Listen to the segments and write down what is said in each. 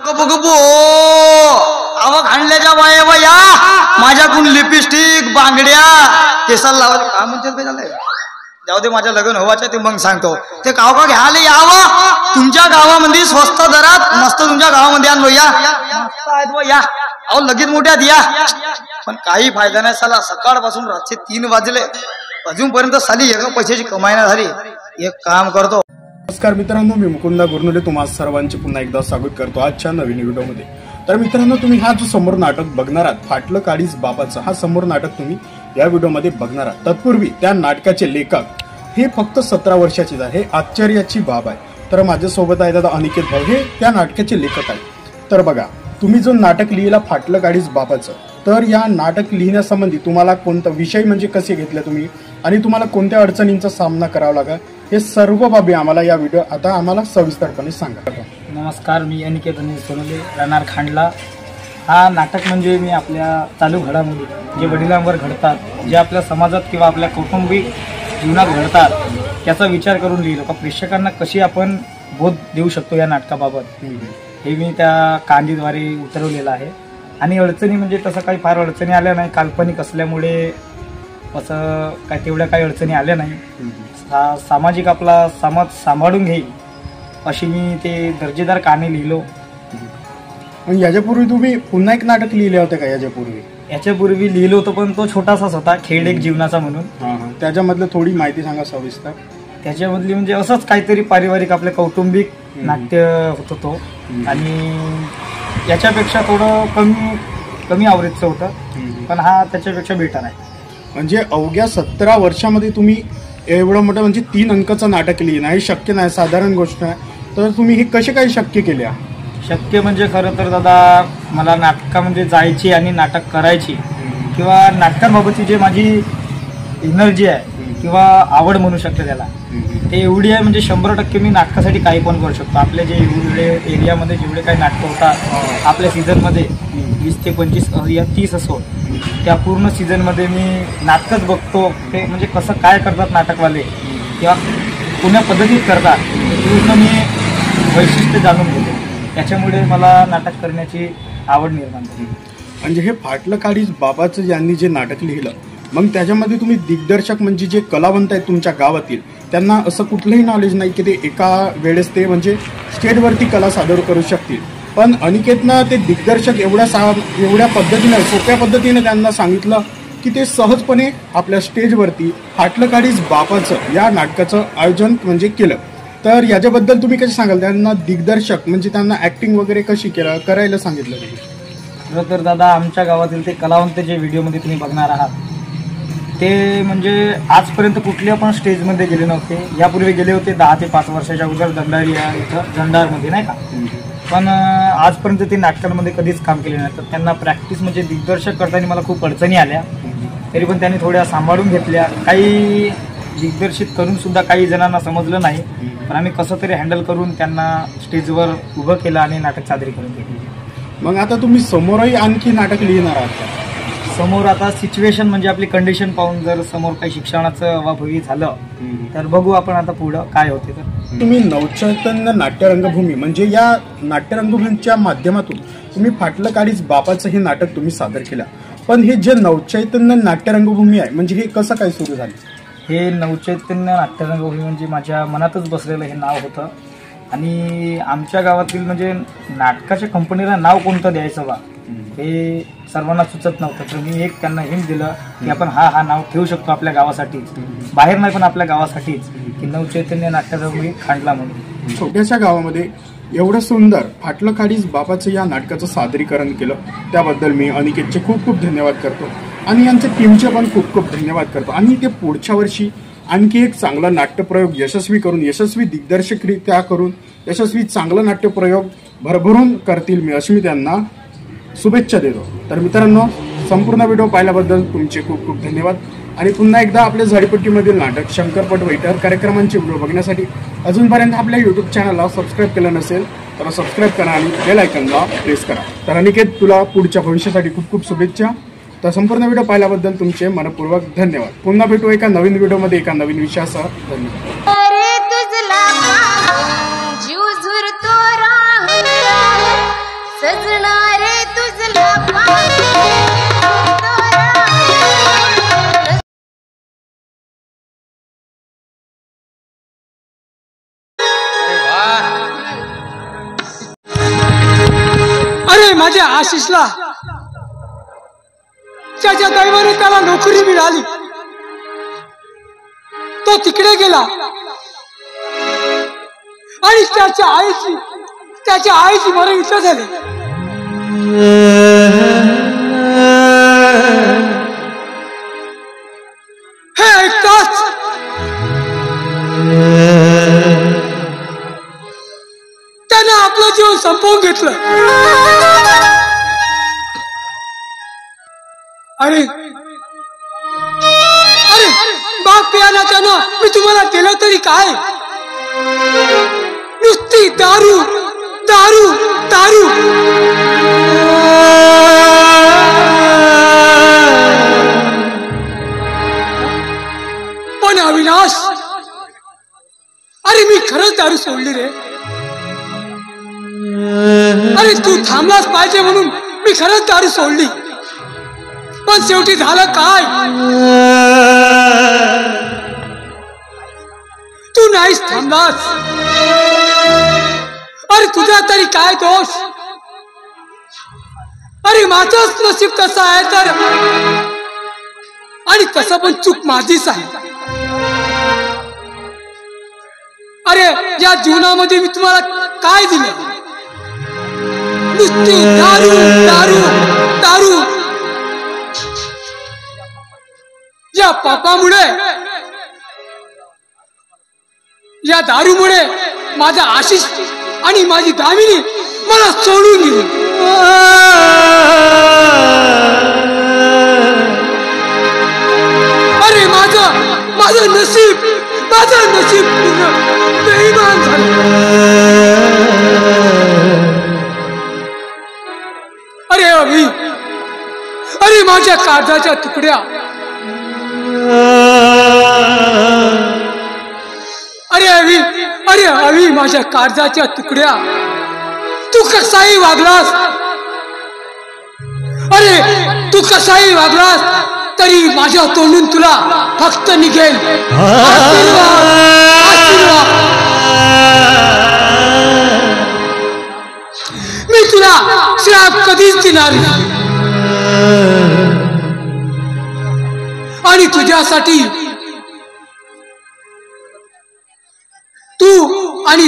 गबो अव खांडल्याच्या बाया बाया माझ्याकडून लिपस्टिक बांगड्या केसाला लावायला काय म्हणते काय झालंय जाऊ दे माझ्या लग्न व्हायचं ते मग सांगतो ते गाव का घ्यायला यावं तुमच्या गावामध्ये स्वस्त दरात मस्त तुमच्या गावामध्ये आणलो या या अहो लगेच मोठ्यात या पण काही फायदा नाही साला सकाळपासून रातचे 3 वाजले अजूनपर्यंत साली एक पैशाची कमाई नाही झाली एक काम करतो। नमस्कार मित्रांनो मी मुकुंदा गुरनुले तुम्हा सर्वांचे पुन्हा एकदा स्वागत करतो आजच्या नवीन व्हिडिओमध्ये। तर मित्रांनो तुम्ही हा जो समोर नाटक बघणार आहात फाटलं काळीज बापाचं हा समोर नाटक तुम्ही या व्हिडिओमध्ये बघणार आहात। तत्पूर्वी त्या नाटकाचे लेखक हे फक्त 17 वर्षाचेच आहे हे आश्चर्याची बाब आहे। तर माझ्यासोबत आहे दादा अनिकेत भाऊ हे त्या नाटकाचे लेखक आहेत। तर बघा तुम्ही जो नाटक लिहिला फाटलं काळीज बापाचं तर या नाटक लिहिण्यासंबंधी तुम्हाला कोणता विषय म्हणजे कसे घेतले तुम्ही आणि तुम्हाला कोणत्या अडचणींचा सामना करावा लागला हे सर्व बाबी आम्हाला या व्हिडिओ आता आम्हाला सविस्तरपणे सांगा। नमस्कार मी अनिकेत सोनोले राहणार खांडला। हा नाटक म्हणजे मी आपल्या चालू घडामोडी जे वडिलांवर घडतात जे आपल्या समाजात किंवा आपल्या कौटुंबिक जीवनात घडतात त्याचा विचार करून लिहिलो का प्रेक्षकांना कशी आपण बोध देऊ शकतो या नाटकाबाबत हे मी त्या कांदीद्वारे उतरवलेलं आहे। आणि अडचणी म्हणजे तसं काही फार अडचणी आल्या नाही काल्पनिक असल्यामुळे असं काय तेवढ्या काही अडचणी आल्या नाही। सामाजिक आपला समाज सांभाळून घेईल अशी मी ते दर्जेदार कहाणी लिहिलो। याच्यापूर्वी तुम्ही पुन्हा एक नाटक लिहिले होते का याच्यापूर्वी लिहिलो होतं पण तो छोटासाच होता खेळ एक जीवनाचा म्हणून। त्याच्यामधलं थोडी माहिती सांगा सविस्तर। त्याच्यामधली म्हणजे असंच काहीतरी पारिवारिक आपलं कौटुंबिक नाट्य होतं तो आणि याच्यापेक्षा थोडं कमी आवृत्तीचं होतं पण हा त्याच्यापेक्षा बेटर आहे। म्हणजे अवघ्या 17 वर्षामध्ये तुम्ही एवढं मोठं म्हणजे 3 अंकाचं नाटक लिहिणं हे शक्य नाही साधारण गोष्ट आहे। तर तुम्ही हे कसे काय शक्य केले? शक्य म्हणजे खरं तर दादा मला नाटकामध्ये जायची आणि नाटक करायची किंवा नाटकांबाबतची जे माझी एनर्जी आहे किंवा आवड म्हणू शकते त्याला ते एवढी आहे म्हणजे 100% मी नाटकासाठी काही पण करू शकतो। आपले जे एवढे एरियामध्ये जेवढे काही नाटकं होतात आपल्या सीझनमध्ये 20 ते 25 या 30 असो त्या पूर्ण सीझनमध्ये मी नाटकच बघतो ते म्हणजे कसं काय करतात नाटकवाले किंवा कोण्या पद्धतीत करतात पूर्ण मी वैशिष्ट्य जाणून घेतो त्याच्यामुळे मला नाटक करण्याची आवड निर्माण झाली। म्हणजे हे फाटलं काळीज बाबाचं यांनी जे नाटक लिहिलं मग त्याच्यामध्ये तुम्ही दिग्दर्शक म्हणजे जे कलावंत आहेत तुमच्या गावातील त्यांना असं कुठलंही नॉलेज नाही की ते एका वेळेस ते म्हणजे स्टेजवरती कला सादर करू शकतील पण अनिकेतनं ते दिग्दर्शक एवढ्या पद्धतीनं सोप्या पद्धतीने त्यांना सांगितलं की ते सहजपणे आपल्या स्टेजवरती फाटलं काळीज बापाचं या नाटकाचं आयोजन म्हणजे केलं। तर याच्याबद्दल तुम्ही कसे सांगाल त्यांना दिग्दर्शक म्हणजे त्यांना ऍक्टिंग वगैरे कशी करायला सांगितलं? खरं तर दादा आमच्या गावातील ते कलावंत जे व्हिडिओमध्ये तुम्ही बघणार आहात ते म्हणजे आजपर्यंत कुठल्या पण स्टेजमध्ये गेले नव्हते। यापूर्वी गेले होते 10 ते 5 वर्षाच्या अगोदर दंडारी या इथं जंडारमध्ये नाही का पण आजपर्यंत ते नाटकांमध्ये कधीच काम केले नाही। तर त्यांना प्रॅक्टिस म्हणजे दिग्दर्शक करताना मला खूप अडचणी आल्या तरी पण त्यांनी थोड्या सांभाळून घेतल्या। काही दिग्दर्शित करून सुद्धा काही जणांना समजलं नाही पण आम्ही कसं तरी हँडल करून त्यांना स्टेजवर उभं केलं आणि नाटक सादरीकरण केलं। मग आता तुम्ही समोरही आणखी नाटक लिहिणार आहात? समोर आता सिच्युएशन म्हणजे आपली कंडिशन पाहून जर समोर काही शिक्षणाचं अभावी झालं तर बघू आपण आता पुढं काय होते। तर तुम्ही नवचैतन्य नाट्य रंगभूमी म्हणजे या नाट्य रंगभूमीच्या माध्यमातून तुम्ही फाटलं काळीज बापाचं हे नाटक तुम्ही सादर केलं पण हे जे नवचैतन्य नाट्य रंगभूमी आहे म्हणजे हे कसं काय सुरू झालं? हे नवचैतन्य नाट्य रंगभूमी म्हणजे माझ्या मनातच बसलेलं हे नाव होतं आणि आमच्या गावातील म्हणजे नाटकाच्या कंपनीला नाव कोणतं द्यायचं बा हे सर्वांना सुचत नव्हतं तर मी एक त्यांना हिंट दिलं की आपण हा नाव ठेवू शकतो आपल्या गावासाठीच बाहेर नाही पण आपल्या गावासाठीच की नवचैतन्य नाट्य रंगभूमी खांडला म्हणून। छोट्याशा गावामध्ये एवढं सुंदर फाटलं काळीज बापाचं या नाटकाचं सादरीकरण केलं त्याबद्दल मी अनिकेतचे खूप खूप धन्यवाद करतो आणि यांच्या टीमचे पण खूप खूप धन्यवाद करतो आणि ते पुढच्या वर्षी आणखी एक चांगला नाट्यप्रयोग यशस्वी करून यशस्वी दिग्दर्शकरित्या करून यशस्वी चांगला नाट्यप्रयोग भरभरून करतील मी अशी मी त्यांना शुभेच्छा देतो। तर मित्रांनो संपूर्ण व्हिडिओ पाहिल्याबद्दल तुमचे खूप खूप धन्यवाद आणि पुन्हा एकदा आपल्या झाडीपट्टीमधील नाटक शंकरपट व इतर कार्यक्रमांचे व्हिडिओ बघण्यासाठी अजूनपर्यंत आपल्या यूट्यूब चॅनलला सबस्क्राईब केलं नसेल तर सबस्क्राईब करा आणि बेल आयकॉनला प्रेस करा। तर अनिकेत तुला पुढच्या भविष्यासाठी खूप खूप शुभेच्छा। तर संपूर्ण व्हिडिओ पाहिल्याबद्दल तुमचे मनपूर्वक धन्यवाद। पुन्हा भेटू एका नवीन व्हिडिओमध्ये एका नवीन विषयासह। धन्यवाद। अरे माझ्या आशिषला त्याच्या दैवाने त्याला नोकरी मिळाली, तो तिकडे गेला आणि त्याच्या आईची मरण इथं झाली. हे ऐकताच त्यानं आपलं जीवन संपवून घेतलं. अरे अरे बाप पियाला त्यानं मी तुम्हाला केलं तरी काय, नुसती दारू दारू दारू. पण अविनाश, अरे मी खरंच दारू सोडली रे. अरे तू थांबलाच पाहिजे म्हणून मी खरंच दारू सोडली, पण शेवटी झालं काय, तू नाहीच थांबलास. अरे तुझा तरी काय दोष. अरे माझंच नशीब तसं आहे तर, आणि तसं पण चूक माझीच आहे. अरे या जीवनामध्ये मी तुम्हाला काय दिलं, नुसती दारू दारू दारू. या पापामुळे, या दारूमुळे माझा आशिष आणि माझी दामिनी मला सोडून गेली. अरे माझं नशीब पूर्ण बेईमान झालं. अरे अभि, अरे माझ्या काळजाच्या तुकड्या, अरे अभि माझ्या काळजाच्या तुकड्या, तू कसाही वागलास, अरे तू कसाही वागलास तरी माझ्या तोंडून तुला फक्त निघेल आशीर्वाद, आशीर्वाद. मी तुला श्राप कधीच देणार नाही. आणि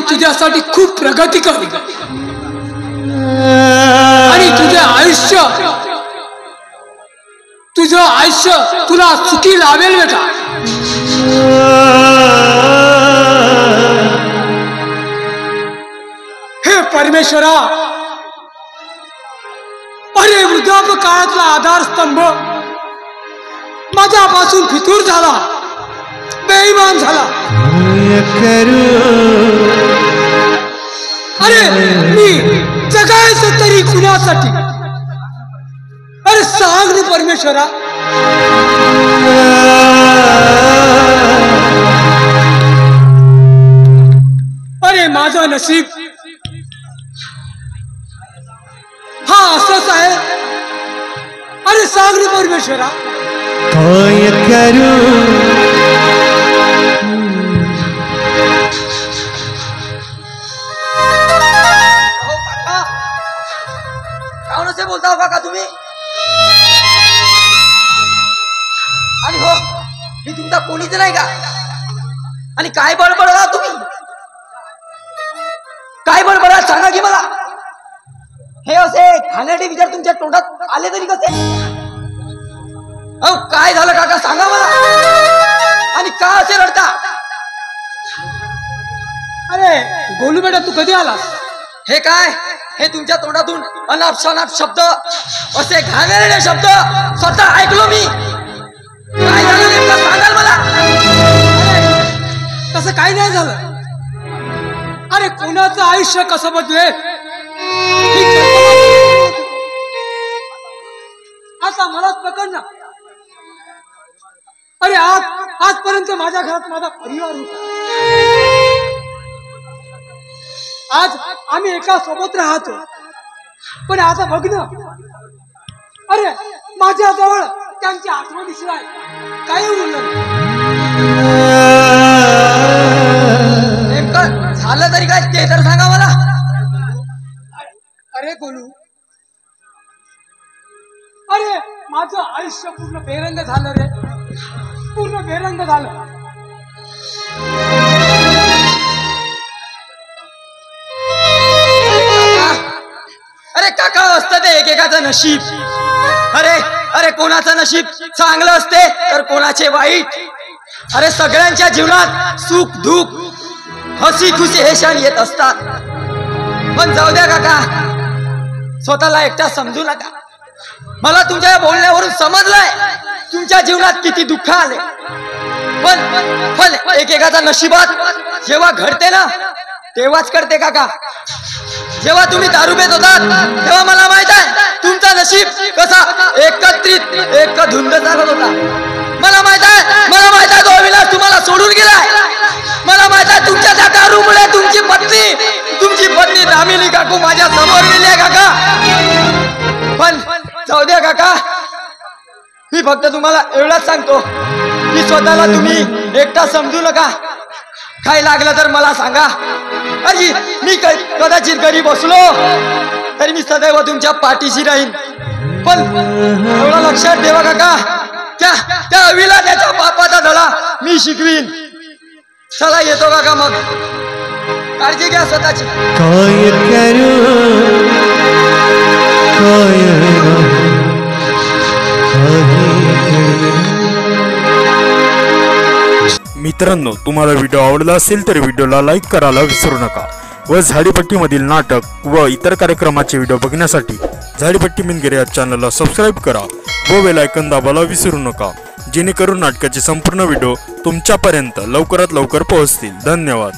तुझ्यासाठी खूप प्रगती कर आणि तुझं आयुष्य तुला सुखी लावेल बेटा. हे परमेश्वरा, अरे वृद्धापकाळातला आधारस्तंभ माझ्यापासून फितूर झाला, बेईमान झाला. अरे मी जगायचं तरी कुणासाठी, अरे सांग ना परमेश्वरा. अरे माझं नशीब हा असंच आहे. अरे सांग ना परमेश्वरा. काय करू असे बोलता हो का तुम्ही. आणि हो मी तुमचा कोणीच नाही का. आणि काय बडबडला तुम्ही, काय बडबडा सांगा की मला. हे असे घाणेरडे विचार तुमच्या तोंडात आले तरी कसे. अहो काय झालं काका सांगा मला. आणि का असे रडता. अरे गोलू बेटा तू कधी आलास. हे काय, हे तुमच्या तोंडातून अनाप शनाप शब्द, असे घाणेरडे शब्द स्वतः ऐकलो मी. काय झालं नेमकं सांगाल मला. तसं काही नाही झालं. अरे कोणाचं आयुष्य कसं बदले आता मलाच पकड ना. अरे आजपर्यंत माझ्या घरात माझा परिवार होता. आज आम्ही एका सोबत राहतो, पण आता बघ ना अरे माझ्याजवळ त्यांच्या आठवणीशिवाय काही उरलं नेमकं झालं तरी काय ते तर सांगा मला. अरे गोलू, अरे माझं आयुष्य पूर्ण बेरंग झालं रे, पूर्ण बेरंग झालं. अरे काका असतं ते एकेकाचं नशीब. अरे अरे कोणाचं नशीब चांगलं असते तर कोणाचे वाईट. अरे सगळ्यांच्या जीवनात सुख दुःख हसी खुशी हे क्षण येत असतात. पण जाऊ द्या काका, स्वतःला एकटा समजू नका. मला तुमच्या बोलण्यावरून समजलंय तुमच्या जीवनात किती दुःख आले. पण एकेकाचा नशिबात जेव्हा घडते ना तेव्हाच करते काका. जेव्हा तुम्ही दारू पेत होतात तेव्हा मला माहित आहे तुमचं नशीब कसा एकत्रित एक धुंद चालत होता. मला माहित आहे तो अविनाश तुम्हाला सोडून गेलाय. मला माहित आहे तुमच्या त्या दारूमुळे तुमची पत्नी दामिनी काकू माझ्या समोर गेली आहे काका. पण जाऊ द्या काका, मी फक्त तुम्हाला एवढंच सांगतो की स्वतःला तुम्ही एकटा समजू नका. काय लागलं तर मला सांगा. अजी मी कदाचित गरीब असलो तरी मी सदैव तुमच्या पाठीशी राहीन. पण एवढं लक्षात ठेवा काका, त्या अविला त्याच्या बापाचा धडा मी शिकवीन. चला येतो काका, मग काळजी घ्या स्वतःची. काय करू मित्रांनो, तुम्हाला व्हिडिओ आवडला असेल तर व्हिडिओला लाईक करायला विसरू नका व झाडीपट्टीमधील नाटक व इतर कार्यक्रमाचे व्हिडिओ बघण्यासाठी झाडीपट्टी मिनगिरे या चॅनलला सबस्क्राईब करा व बेल आयकॉन दाबायला विसरू नका, जेणेकरून नाटकाचे संपूर्ण व्हिडिओ तुमच्यापर्यंत लवकरात लवकर पोहोचतील. धन्यवाद.